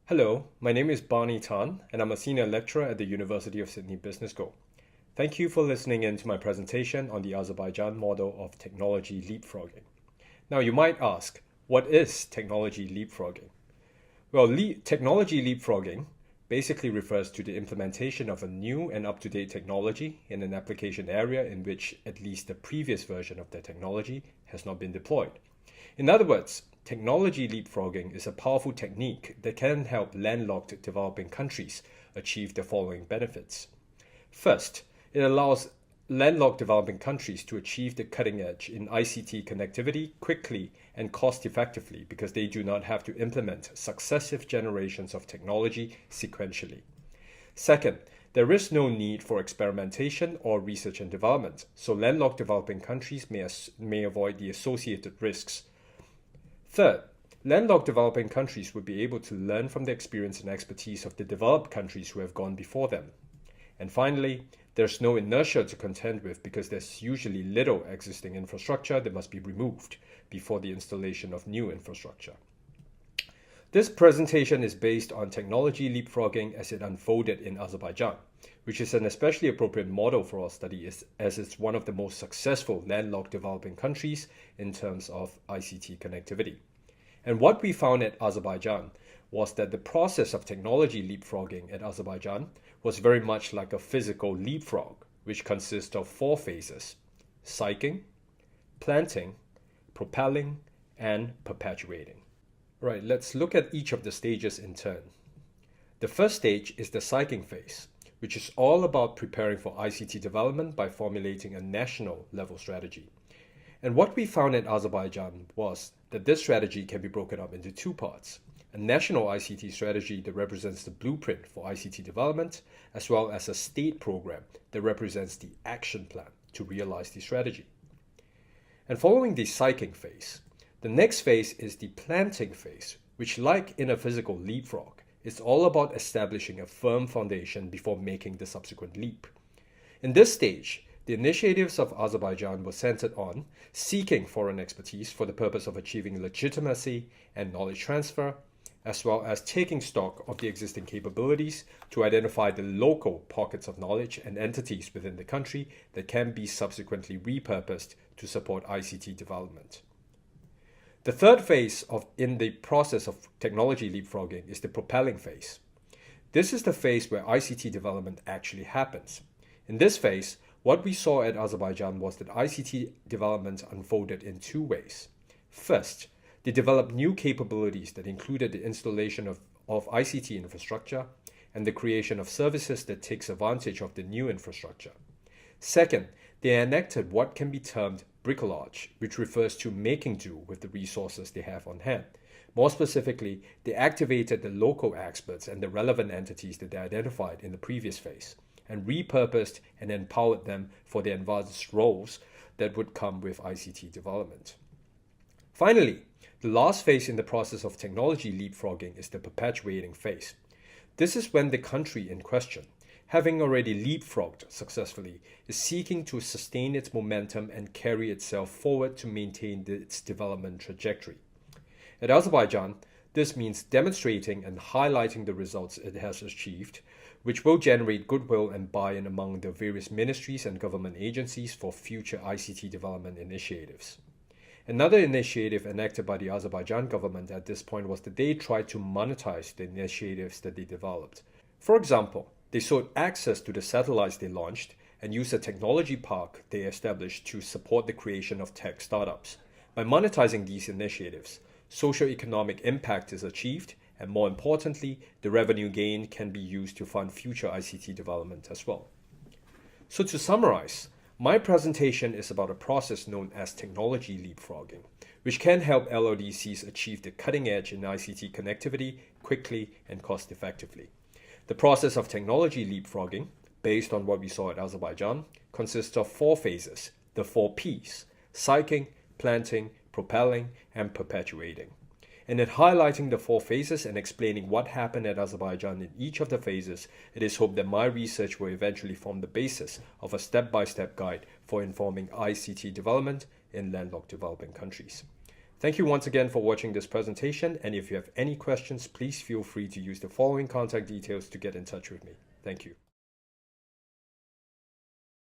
Hello, my name is Barney Tan, and I'm a senior lecturer at the University of Sydney Business School. Thank you for listening in to my presentation on the Azerbaijan model of technology leapfrogging. Now, you might ask, what is technology leapfrogging? Well, technology leapfrogging basically refers to the implementation of a new and up-to-date technology in an application area in which at least the previous version of the technology has not been deployed. In other words, technology leapfrogging is a powerful technique that can help landlocked developing countries achieve the following benefits. First, it allows landlocked developing countries to achieve the cutting edge in ICT connectivity quickly and cost effectively because they do not have to implement successive generations of technology sequentially. Second, there is no need for experimentation or research and development, so landlocked developing countries may avoid the associated risks. Third, landlocked developing countries would be able to learn from the experience and expertise of the developed countries who have gone before them. And finally, there's no inertia to contend with because there's usually little existing infrastructure that must be removed before the installation of new infrastructure. This presentation is based on technology leapfrogging as it unfolded in Azerbaijan, which is an especially appropriate model for our study as it's one of the most successful landlocked developing countries in terms of ICT connectivity. And what we found at Azerbaijan was that the process of technology leapfrogging at Azerbaijan was very much like a physical leapfrog, which consists of 4 phases: psyching, planting, propelling, and perpetuating. Right, let's look at each of the stages in turn. The first stage is the psyching phase, which is all about preparing for ICT development by formulating a national level strategy. And what we found in Azerbaijan was that this strategy can be broken up into 2 parts: a national ICT strategy that represents the blueprint for ICT development, as well as a state program that represents the action plan to realize the strategy. And following the psyching phase, the next phase is the planting phase, which, like in a physical leapfrog, is all about establishing a firm foundation before making the subsequent leap. In this stage, the initiatives of Azerbaijan were centered on seeking foreign expertise for the purpose of achieving legitimacy and knowledge transfer, as well as taking stock of the existing capabilities to identify the local pockets of knowledge and entities within the country that can be subsequently repurposed to support ICT development. The third phase in the process of technology leapfrogging is the propelling phase. This is the phase where ICT development actually happens. In this phase, what we saw at Azerbaijan was that ICT development unfolded in 2 ways. First, they developed new capabilities that included the installation of ICT infrastructure and the creation of services that takes advantage of the new infrastructure. Second, they enacted what can be termed bricolage, which refers to making do with the resources they have on hand. More specifically, they activated the local experts and the relevant entities that they identified in the previous phase, and repurposed and empowered them for the advanced roles that would come with ICT development. Finally, the last phase in the process of technology leapfrogging is the perpetuating phase. This is when the country in question, having already leapfrogged successfully, is seeking to sustain its momentum and carry itself forward to maintain its development trajectory. At Azerbaijan, this means demonstrating and highlighting the results it has achieved, which will generate goodwill and buy-in among the various ministries and government agencies for future ICT development initiatives. Another initiative enacted by the Azerbaijan government at this point was that they tried to monetize the initiatives that they developed. For example, they sought access to the satellites they launched and used a technology park they established to support the creation of tech startups. By monetizing these initiatives, socio-economic impact is achieved, and more importantly, the revenue gain can be used to fund future ICT development as well. So to summarize, my presentation is about a process known as technology leapfrogging, which can help LLDCs achieve the cutting edge in ICT connectivity quickly and cost effectively. The process of technology leapfrogging, based on what we saw at Azerbaijan, consists of 4 phases, the 4 Ps: psyching, planting, propelling, and perpetuating. And in highlighting the 4 phases and explaining what happened at Azerbaijan in each of the phases, it is hoped that my research will eventually form the basis of a step-by-step guide for informing ICT development in landlocked developing countries. Thank you once again for watching this presentation, and if you have any questions, please feel free to use the following contact details to get in touch with me. Thank you.